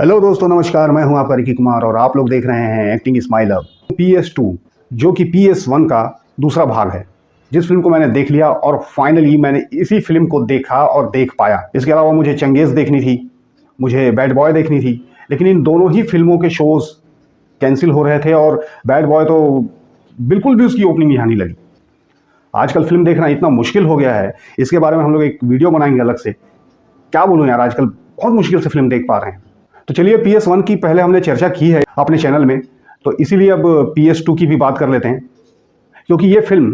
Hello दोस्तों, नमस्कार। मैं हूं आपका रिकी कुमार और आप लोग देख रहे हैं एक्टिंग स्माइल अब। PS2 जो कि PS1 का दूसरा भाग है, जिस फिल्म को मैंने देख लिया और फाइनली मैंने इसी फिल्म को देखा और देख पाया। इसके अलावा मुझे चंगेज़ देखनी थी, मुझे बैड बॉय देखनी थी, लेकिन इन दोनों ही फिल्मों के शोज़ कैंसिल हो रहे थे और बैड बॉय तो बिल्कुल भी उसकी ओपनिंग यहाँ नहीं लगी। आजकल फिल्म देखना इतना मुश्किल हो गया है, इसके बारे में हम लोग एक वीडियो बनाएंगे अलग से। क्या बोलूँ यार, आजकल बहुत मुश्किल से फिल्म देख पा रहे हैं। तो चलिए, PS1 की पहले हमने चर्चा की है अपने चैनल में, तो इसीलिए अब PS2 की भी बात कर लेते हैं, क्योंकि ये फिल्म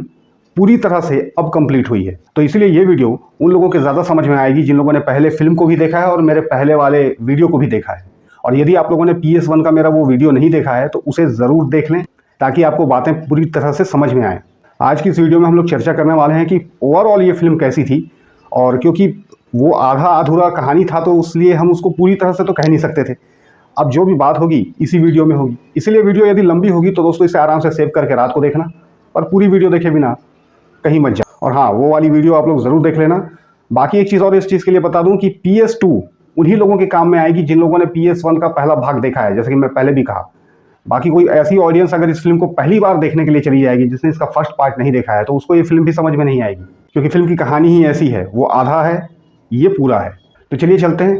पूरी तरह से अब कंप्लीट हुई है। तो इसीलिए ये वीडियो उन लोगों के ज़्यादा समझ में आएगी जिन लोगों ने पहले फिल्म को भी देखा है और मेरे पहले वाले वीडियो को भी देखा है। और यदि आप लोगों ने PS1 का मेरा वो वीडियो नहीं देखा है तो उसे ज़रूर देख लें, ताकि आपको बातें पूरी तरह से समझ में आएँ। आज की इस वीडियो में हम लोग चर्चा करने वाले हैं कि ओवरऑल ये फिल्म कैसी थी, और क्योंकि वो आधा अधूरा कहानी था तो इसलिए हम उसको पूरी तरह से तो कह नहीं सकते थे। अब जो भी बात होगी इसी वीडियो में होगी, इसीलिए वीडियो यदि लंबी होगी तो दोस्तों इसे आराम से सेव करके रात को देखना, और पूरी वीडियो देखे बिना कहीं मत जाओ। और हाँ, वो वाली वीडियो आप लोग ज़रूर देख लेना। बाकी एक चीज़ और इस चीज़ के लिए बता दूं कि PS2 उन्हीं लोगों के काम में आएगी जिन लोगों ने PS1 का पहला भाग देखा है, जैसे कि मैं पहले भी कहा। बाकी कोई ऐसी ऑडियंस अगर इस फिल्म को पहली बार देखने के लिए चली जाएगी जिसने इसका फर्स्ट पार्ट नहीं देखा है, तो उसको ये फिल्म भी समझ में नहीं आएगी, क्योंकि फिल्म की कहानी ही ऐसी है। वो आधा है, ये पूरा है। तो चलिए चलते हैं,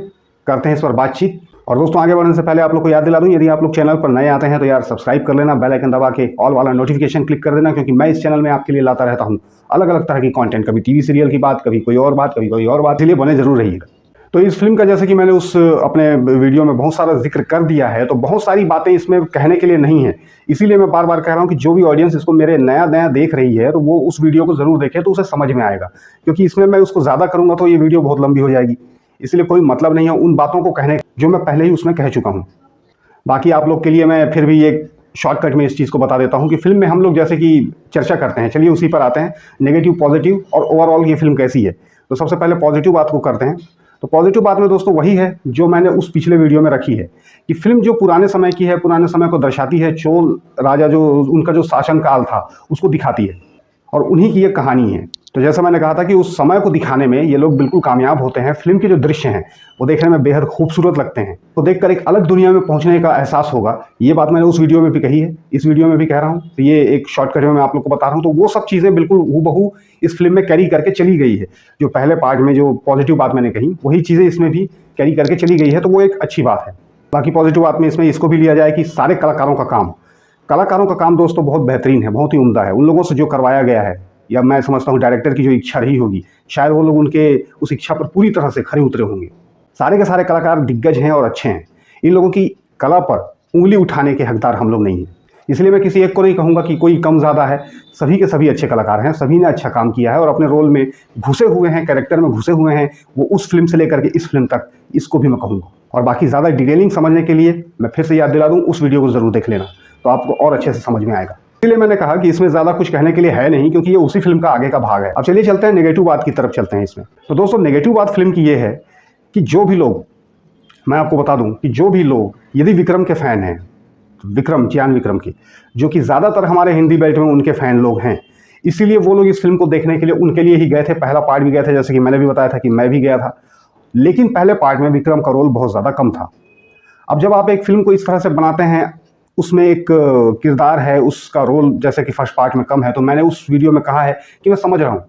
करते हैं इस पर बातचीत। और दोस्तों, आगे बढ़ने से पहले आप लोग को याद दिला दूं, यदि आप लोग चैनल पर नए आते हैं तो यार सब्सक्राइब कर लेना, बेल आइकन दबा के ऑल वाला नोटिफिकेशन क्लिक कर देना, क्योंकि मैं इस चैनल में आपके लिए लाता रहता हूं अलग अलग तरह की कंटेंट। कभी टीवी सीरियल की बात, कभी कोई और बात, कभी कोई और बात, इसलिए बने जरूर रहिएगा। तो इस फिल्म का जैसे कि मैंने उस अपने वीडियो में बहुत सारा जिक्र कर दिया है, तो बहुत सारी बातें इसमें कहने के लिए नहीं है। इसीलिए मैं बार बार कह रहा हूँ कि जो भी ऑडियंस इसको मेरे नया नया देख रही है, तो वो उस वीडियो को ज़रूर देखे, तो उसे समझ में आएगा। क्योंकि इसमें मैं उसको ज़्यादा करूँगा तो ये वीडियो बहुत लंबी हो जाएगी, इसलिए कोई मतलब नहीं है उन बातों को कहने जो मैं पहले ही उसमें कह चुका हूँ। बाकी आप लोग के लिए मैं फिर भी एक शॉर्टकट में इस चीज़ को बता देता हूँ कि फिल्म में हम लोग जैसे कि चर्चा करते हैं, चलिए उसी पर आते हैं। नेगेटिव, पॉजिटिव और ओवरऑल ये फिल्म कैसी है। तो सबसे पहले पॉजिटिव बात को करते हैं। तो पॉजिटिव बात में दोस्तों वही है जो मैंने उस पिछले वीडियो में रखी है, कि फिल्म जो पुराने समय की है, पुराने समय को दर्शाती है। चोल राजा जो उनका जो शासनकाल था उसको दिखाती है, और उन्हीं की ये कहानी है। तो जैसा मैंने कहा था कि उस समय को दिखाने में ये लोग बिल्कुल कामयाब होते हैं। फिल्म के जो दृश्य हैं वो देखने में बेहद खूबसूरत लगते हैं, तो देखकर एक अलग दुनिया में पहुंचने का एहसास होगा। ये बात मैंने उस वीडियो में भी कही है, इस वीडियो में भी कह रहा हूँ। तो ये एक शॉर्टकट में मैं आप लोग को बता रहा हूँ। तो वो सब चीज़ें बिल्कुल हूबहू इस फिल्म में कैरी करके चली गई है। जो पहले पार्ट में जो पॉजिटिव बात मैंने कही, वही चीज़ें इसमें भी कैरी करके चली गई है, तो वो एक अच्छी बात है। बाकी पॉजिटिव बात में इसमें इसको भी लिया जाए कि सारे कलाकारों का काम दोस्तों बहुत बेहतरीन है, बहुत ही उम्दा है। उन लोगों से जो करवाया गया है, या मैं समझता हूँ डायरेक्टर की जो इच्छा रही होगी, शायद वो लोग उनके उस इच्छा पर पूरी तरह से खरे उतरे होंगे। सारे के सारे कलाकार दिग्गज हैं और अच्छे हैं। इन लोगों की कला पर उंगली उठाने के हकदार हम लोग नहीं हैं, इसलिए मैं किसी एक को नहीं कहूँगा कि कोई कम ज़्यादा है। सभी के सभी अच्छे कलाकार हैं, सभी ने अच्छा काम किया है और अपने रोल में घुसे हुए हैं, कैरेक्टर में घुसे हुए हैं। वो उस फिल्म से लेकर के इस फिल्म तक, इसको भी मैं कहूँगा। और बाकी ज़्यादा डिटेलिंग समझने के लिए मैं फिर से याद दिला दूँ, उस वीडियो को ज़रूर देख लेना, तो आपको और अच्छे से समझ में आएगा। इसलिए मैंने कहा कि इसमें ज़्यादा कुछ कहने के लिए है नहीं, क्योंकि ये उसी फिल्म का आगे का भाग है। अब चलिए चलते हैं नेगेटिव बात की तरफ चलते हैं इसमें। तो दोस्तों, नेगेटिव बात फिल्म की ये है कि जो भी लोग, मैं आपको बता दूं कि जो भी लोग यदि विक्रम के फ़ैन हैं, विक्रम, चियान विक्रम की, जो कि ज़्यादातर हमारे हिंदी बेल्ट में उनके फ़ैन लोग हैं, इसीलिए वो लोग इस फिल्म को देखने के लिए उनके लिए ही गए थे। पहला पार्ट भी गए थे, जैसे कि मैंने भी बताया था कि मैं भी गया था। लेकिन पहले पार्ट में विक्रम का रोल बहुत ज़्यादा कम था। अब जब आप एक फिल्म को इस तरह से बनाते हैं, उसमें एक किरदार है, उसका रोल जैसे कि फर्स्ट पार्ट में कम है, तो मैंने उस वीडियो में कहा है कि मैं समझ रहा हूँ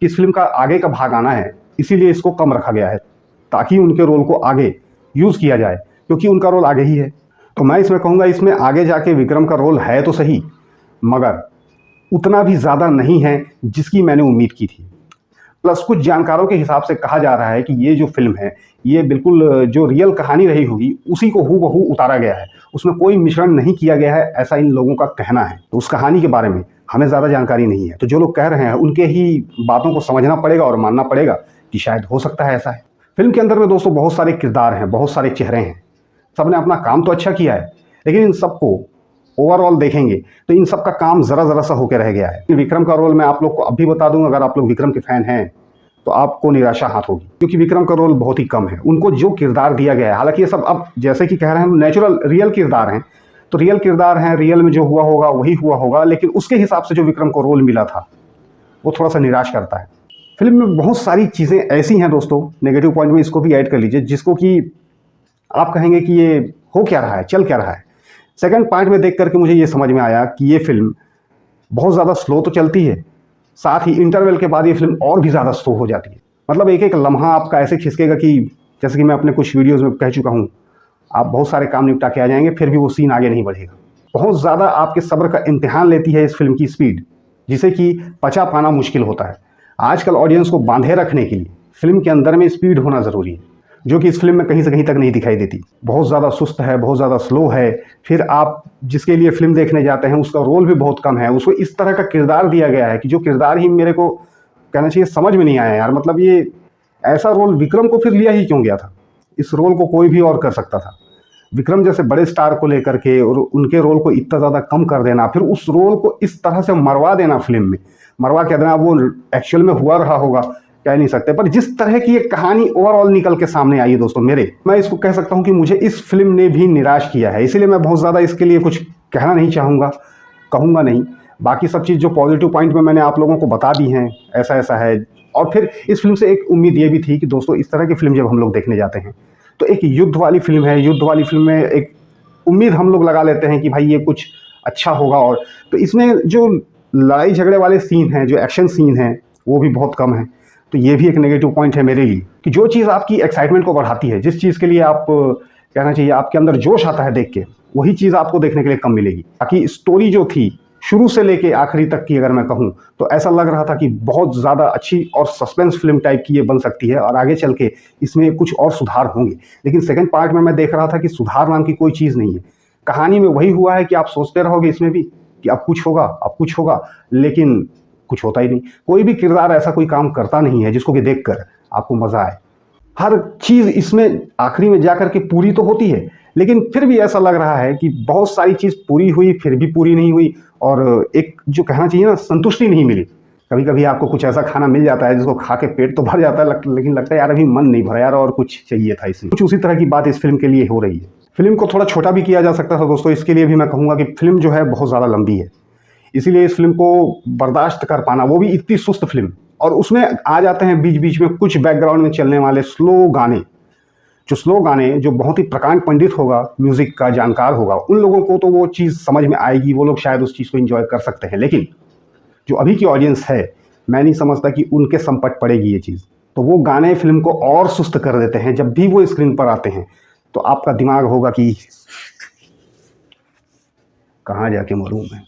कि इस फिल्म का आगे का भाग आना है, इसीलिए इसको कम रखा गया है, ताकि उनके रोल को आगे यूज़ किया जाए, क्योंकि उनका रोल आगे ही है। तो मैं इसमें कहूँगा, इसमें आगे जाके विक्रम का रोल है तो सही, मगर उतना भी ज़्यादा नहीं है जिसकी मैंने उम्मीद की थी। प्लस कुछ जानकारों के हिसाब से कहा जा रहा है कि ये जो फिल्म है, ये बिल्कुल जो रियल कहानी रही होगी उसी को हूबहू उतारा गया है, उसमें कोई मिश्रण नहीं किया गया है, ऐसा इन लोगों का कहना है। तो उस कहानी के बारे में हमें ज़्यादा जानकारी नहीं है, तो जो लोग कह रहे हैं उनके ही बातों को समझना पड़ेगा और मानना पड़ेगा कि शायद हो सकता है ऐसा है। फिल्म के अंदर में दोस्तों बहुत सारे किरदार हैं, बहुत सारे चेहरे हैं, सबने अपना काम तो अच्छा किया है, लेकिन इन सबको ओवरऑल देखेंगे तो इन सब का काम ज़रा सा होकर रह गया है। विक्रम का रोल मैं आप लोग को अभी बता दूं, अगर आप लोग विक्रम के फ़ैन हैं तो आपको निराशा हाथ होगी, क्योंकि विक्रम का रोल बहुत ही कम है। उनको जो किरदार दिया गया है, हालांकि ये सब अब जैसे कि कह रहे हैं नेचुरल रियल किरदार हैं, तो रियल किरदार हैं, रियल में जो हुआ होगा वही हुआ होगा, लेकिन उसके हिसाब से जो विक्रम को रोल मिला था वो थोड़ा सा निराश करता है। फिल्म में बहुत सारी चीज़ें ऐसी हैं दोस्तों, नेगेटिव पॉइंट में इसको भी ऐड कर लीजिए, जिसको कि आप कहेंगे कि ये हो क्या रहा है, चल क्या रहा है। सेकंड पार्ट में देख करके मुझे ये समझ में आया कि ये फिल्म बहुत ज़्यादा स्लो तो चलती है, साथ ही इंटरवल के बाद ये फिल्म और भी ज़्यादा स्लो हो जाती है। मतलब एक एक लम्हा आपका ऐसे खिसकेगा कि जैसे कि मैं अपने कुछ वीडियोज़ में कह चुका हूँ, आप बहुत सारे काम निपटा के आ जाएंगे, फिर भी वो सीन आगे नहीं बढ़ेगा। बहुत ज़्यादा आपके सब्र का इम्तिहान लेती है इस फिल्म की स्पीड, जिसे कि पचा पाना मुश्किल होता है। आजकल ऑडियंस को बांधे रखने के लिए फिल्म के अंदर में स्पीड होना ज़रूरी है, जो कि इस फिल्म में कहीं से कहीं तक नहीं दिखाई देती। बहुत ज़्यादा सुस्त है, बहुत ज़्यादा स्लो है। फिर आप जिसके लिए फिल्म देखने जाते हैं उसका रोल भी बहुत कम है, उसको इस तरह का किरदार दिया गया है कि जो किरदार ही मेरे को कहना चाहिए समझ में नहीं आया यार। मतलब ये ऐसा रोल विक्रम को फिर लिया ही क्यों गया था? इस रोल को कोई भी और कर सकता था। विक्रम जैसे बड़े स्टार को लेकर के और उनके रोल को इतना ज़्यादा कम कर देना, फिर उस रोल को इस तरह से मरवा देना फिल्म में, मरवा के देना, वो एक्चुअल में हुआ रहा होगा कह नहीं सकते, पर जिस तरह की एक कहानी ओवरऑल निकल के सामने आई है दोस्तों मेरे, मैं इसको कह सकता हूँ कि मुझे इस फिल्म ने भी निराश किया है। इसीलिए मैं बहुत ज़्यादा इसके लिए कुछ कहना नहीं चाहूँगा, कहूँगा नहीं। बाकी सब चीज़ जो पॉजिटिव पॉइंट में मैंने आप लोगों को बता दी हैं, ऐसा ऐसा है। और फिर इस फिल्म से एक उम्मीद ये भी थी कि दोस्तों इस तरह की फिल्म जब हम लोग देखने जाते हैं तो एक युद्ध वाली फिल्म है, युद्ध वाली फिल्म में एक उम्मीद हम लोग लगा लेते हैं कि भाई ये कुछ अच्छा होगा। और तो इसमें जो लड़ाई झगड़े वाले सीन हैं, जो एक्शन सीन हैं, वो भी बहुत कम है। तो ये भी एक नेगेटिव पॉइंट है मेरे लिए कि जो चीज़ आपकी एक्साइटमेंट को बढ़ाती है, जिस चीज़ के लिए आप कहना चाहिए आपके अंदर जोश आता है देख के, वही चीज़ आपको देखने के लिए कम मिलेगी। बाकी स्टोरी जो थी शुरू से लेके आखिरी तक की अगर मैं कहूँ तो ऐसा लग रहा था कि बहुत ज़्यादा अच्छी और सस्पेंस फिल्म टाइप की ये बन सकती है और आगे चल के इसमें कुछ और सुधार होंगे। लेकिन सेकंड पार्ट में मैं देख रहा था कि सुधार नाम की कोई चीज़ नहीं है। कहानी में वही हुआ है कि आप सोचते रहोगे इसमें भी कि अब कुछ होगा, अब कुछ होगा, लेकिन कुछ होता ही नहीं। कोई भी किरदार ऐसा कोई काम करता नहीं है जिसको कि देखकर आपको मज़ा आए। हर चीज़ इसमें आखिरी में जाकर के पूरी तो होती है, लेकिन फिर भी ऐसा लग रहा है कि बहुत सारी चीज़ पूरी हुई फिर भी पूरी नहीं हुई और एक जो कहना चाहिए ना संतुष्टि नहीं मिली। कभी कभी आपको कुछ ऐसा खाना मिल जाता है जिसको खा के पेट तो भर जाता है, लेकिन लगता है यार अभी मन नहीं भरा यार, और कुछ चाहिए था इसमें। कुछ उसी तरह की बात इस फिल्म के लिए हो रही है। फिल्म को थोड़ा छोटा भी किया जा सकता था दोस्तों, इसके लिए भी मैं कहूँगा कि फिल्म जो है बहुत ज़्यादा लंबी है, इसीलिए इस फिल्म को बर्दाश्त कर पाना, वो भी इतनी सुस्त फिल्म, और उसमें आ जाते हैं बीच बीच में कुछ बैकग्राउंड में चलने वाले स्लो गाने। जो स्लो गाने, जो बहुत ही प्रकांड पंडित होगा, म्यूजिक का जानकार होगा, उन लोगों को तो वो चीज़ समझ में आएगी, वो लोग शायद उस चीज़ को एंजॉय कर सकते हैं। लेकिन जो अभी की ऑडियंस है, मैं नहीं समझता कि उनके संपट पड़ेगी ये चीज़। तो वो गाने फिल्म को और सुस्त कर देते हैं। जब भी वो स्क्रीन पर आते हैं तो आपका दिमाग होगा कि कहाँ जाके मरूं मैं,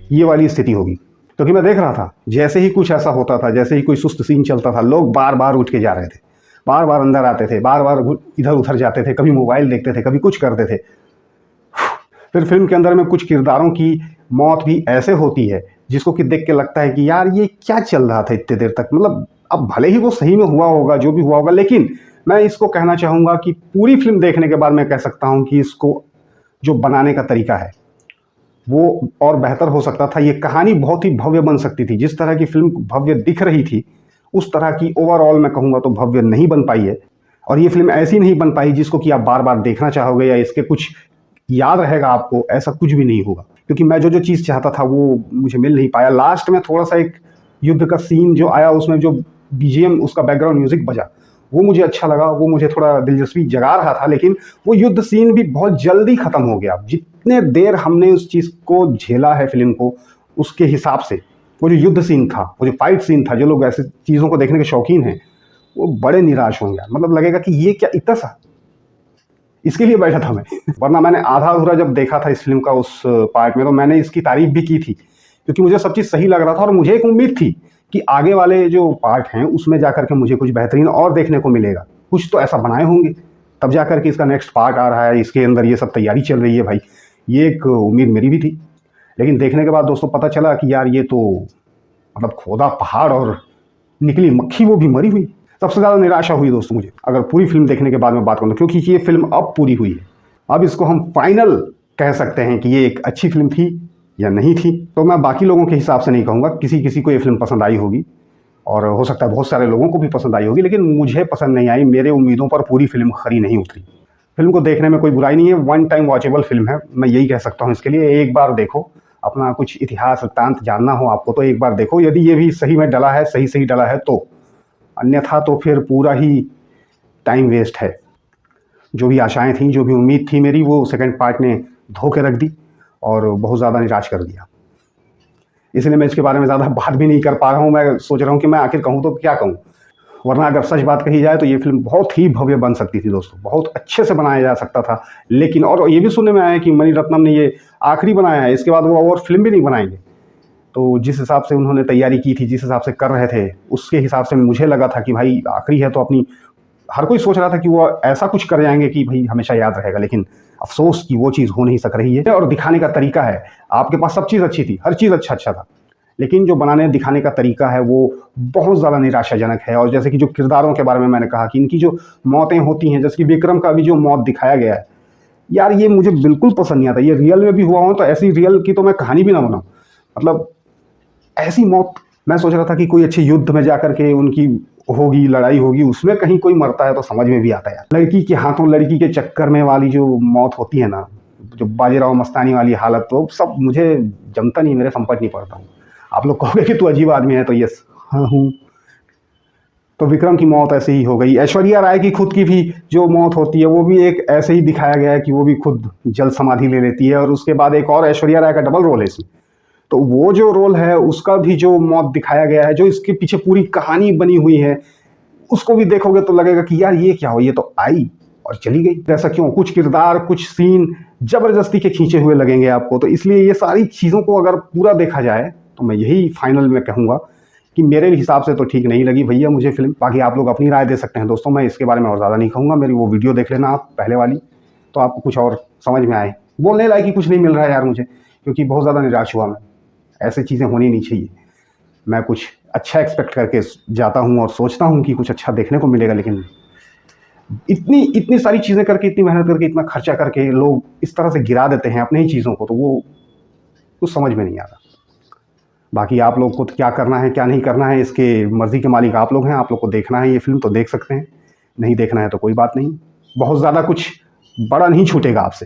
ये वाली स्थिति होगी। क्योंकि मैं देख रहा था जैसे ही कुछ ऐसा होता था, जैसे ही कोई सुस्त सीन चलता था, लोग बार बार उठ के जा रहे थे, बार बार अंदर आते थे, बार बार इधर उधर जाते थे, कभी मोबाइल देखते थे, कभी कुछ करते थे। फिर फिल्म के अंदर में कुछ किरदारों की मौत भी ऐसे होती है जिसको कि देख के लगता है कि यार ये क्या चल रहा था इतने देर तक। मतलब अब भले ही वो सही में हुआ होगा, जो भी हुआ होगा, लेकिन मैं इसको कहना चाहूँगा कि पूरी फिल्म देखने के बाद मैं कह सकता हूँ कि इसको जो बनाने का तरीका है वो और बेहतर हो सकता था। ये कहानी बहुत ही भव्य बन सकती थी। जिस तरह की फिल्म भव्य दिख रही थी उस तरह की ओवरऑल मैं कहूँगा तो भव्य नहीं बन पाई है। और ये फिल्म ऐसी नहीं बन पाई जिसको कि आप बार बार देखना चाहोगे या इसके कुछ याद रहेगा आपको, ऐसा कुछ भी नहीं होगा। क्योंकि मैं जो जो चीज़ चाहता था वो मुझे मिल नहीं पाया। लास्ट में थोड़ा सा एक युद्ध का सीन जो आया, उसमें जो बीजीएम, उसका बैकग्राउंड म्यूजिक बजा, वो मुझे अच्छा लगा, वो मुझे थोड़ा दिलचस्पी जगा रहा था। लेकिन वो युद्ध सीन भी बहुत जल्दी ख़त्म हो गया। जितने देर हमने उस चीज़ को झेला है फिल्म को, उसके हिसाब से वो जो युद्ध सीन था, वो जो फाइट सीन था, जो लोग ऐसी चीज़ों को देखने के शौकीन हैं वो बड़े निराश होंगे। मतलब लगेगा कि ये क्या इतना सा, इसके लिए बैठा था मैं। वरना मैंने आधा अधूरा जब देखा था इस फिल्म का उस पार्ट में, तो मैंने इसकी तारीफ भी की थी क्योंकि मुझे सब चीज़ सही लग रहा था और मुझे एक उम्मीद थी कि आगे वाले जो पार्ट हैं उसमें जाकर के मुझे कुछ बेहतरीन और देखने को मिलेगा। कुछ तो ऐसा बनाए होंगे तब जाकर के इसका नेक्स्ट पार्ट आ रहा है, इसके अंदर ये सब तैयारी चल रही है भाई, ये एक उम्मीद मेरी भी थी। लेकिन देखने के बाद दोस्तों पता चला कि यार ये तो मतलब खोदा पहाड़ और निकली मक्खी, वो भी मरी हुई। सबसे ज़्यादा निराशा हुई दोस्तों मुझे, अगर पूरी फिल्म देखने के बाद मैं बात करूँ, क्योंकि ये फिल्म अब पूरी हुई है। अब इसको हम फाइनल कह सकते हैं कि ये एक अच्छी फिल्म थी या नहीं थी। तो मैं बाकी लोगों के हिसाब से नहीं कहूँगा, किसी किसी को ये फिल्म पसंद आई होगी और हो सकता है बहुत सारे लोगों को भी पसंद आई होगी, लेकिन मुझे पसंद नहीं आई। मेरे उम्मीदों पर पूरी फिल्म खरी नहीं उतरी। फिल्म को देखने में कोई बुराई नहीं है, वन टाइम वॉचेबल फिल्म है, मैं यही कह सकता हूँ इसके लिए। एक बार देखो, अपना कुछ इतिहास वृत्तांत जानना हो आपको तो एक बार देखो, यदि ये भी सही में डला है, सही सही डला है तो, अन्यथा तो फिर पूरा ही टाइम वेस्ट है। जो भी आशाएं थीं, जो भी उम्मीद थी मेरी, वो सेकंड पार्ट ने धो के रख दी और बहुत ज़्यादा निराश कर दिया। इसलिए मैं इसके बारे में ज़्यादा बात भी नहीं कर पा रहा हूँ। मैं सोच रहा हूँ कि मैं आखिर कहूँ तो क्या कहूँ, वरना अगर सच बात कही जाए तो ये फिल्म बहुत ही भव्य बन सकती थी दोस्तों, बहुत अच्छे से बनाया जा सकता था। लेकिन और ये भी सुनने में आया कि मणिरत्नम ने ये आखिरी बनाया है, इसके बाद वो और फिल्म भी नहीं बनाएंगे। तो जिस हिसाब से उन्होंने तैयारी की थी, जिस हिसाब से कर रहे थे, उसके हिसाब से मुझे लगा था कि भाई आखिरी है तो अपनी, हर कोई सोच रहा था कि वो ऐसा कुछ कर जाएंगे कि भाई हमेशा याद रहेगा। लेकिन अफसोस कि वो चीज़ हो नहीं सक रही है। और दिखाने का तरीका है, आपके पास सब चीज़ अच्छी थी, हर चीज़ अच्छा था, लेकिन जो बनाने दिखाने का तरीका है वो बहुत ज़्यादा निराशाजनक है। और जैसे कि जो किरदारों के बारे में मैंने कहा कि इनकी जो मौतें होती हैं, जैसे कि विक्रम का भी जो मौत दिखाया गया है, यार ये मुझे बिल्कुल पसंद नहीं आता। ये रियल में भी हुआ हो तो ऐसी रियल की तो मैं कहानी भी ना बनाऊँ। मतलब ऐसी मौत, मैं सोच रहा था कि कोई अच्छे युद्ध में जाकर के उनकी होगी, लड़ाई होगी, उसमें कहीं कोई मरता है तो समझ में भी आता है। लड़की के हाथों, लड़की के चक्कर में वाली जो मौत होती है ना, जो बाजीराव मस्तानी वाली हालत, तो सब मुझे जमता नहीं, मेरे संपट नहीं पड़ता हूँ। आप लोग कहोगे कि तू अजीब आदमी है, तो यस हाँ हूँ। तो विक्रम की मौत ऐसे ही हो गई। ऐश्वर्या राय की खुद की भी जो मौत होती है वो भी एक ऐसे ही दिखाया गया है कि वो भी खुद जल समाधि ले लेती है, और उसके बाद एक और ऐश्वर्या राय का डबल रोल है इसमें। तो वो जो रोल है उसका भी जो मौत दिखाया गया है, जो इसके पीछे पूरी कहानी बनी हुई है, उसको भी देखोगे तो लगेगा कि यार ये क्या हो, ये तो आई और चली गई। ऐसा क्यों? कुछ किरदार, कुछ सीन जबरदस्ती के खींचे हुए लगेंगे आपको। तो इसलिए ये सारी चीज़ों को अगर पूरा देखा जाए तो मैं यही फाइनल में कहूँगा कि मेरे हिसाब से तो ठीक नहीं लगी भैया मुझे फिल्म। बाकी आप लोग अपनी राय दे सकते हैं दोस्तों, मैं इसके बारे में और ज़्यादा नहीं कहूँगा। मेरी वो वीडियो देख लेना आप पहले वाली, तो आपको कुछ और समझ में आए। बोलने लायक ही कुछ नहीं मिल रहा है यार मुझे, क्योंकि बहुत ज़्यादा निराश हुआ मैं। ऐसी चीज़ें होनी नहीं चाहिए। मैं कुछ अच्छा एक्सपेक्ट करके जाता हूँ और सोचता हूँ कि कुछ अच्छा देखने को मिलेगा, लेकिन इतनी इतनी सारी चीज़ें करके, इतनी मेहनत करके, इतना खर्चा करके लोग इस तरह से गिरा देते हैं अपनी ही चीज़ों को, तो वो कुछ समझ में नहीं आता। बाकी आप लोग को तो क्या करना है क्या नहीं करना है, इसके मर्ज़ी के मालिक आप लोग हैं। आप लोग को देखना है ये फिल्म तो देख सकते हैं, नहीं देखना है तो कोई बात नहीं। बहुत ज़्यादा कुछ बड़ा नहीं छूटेगा आपसे।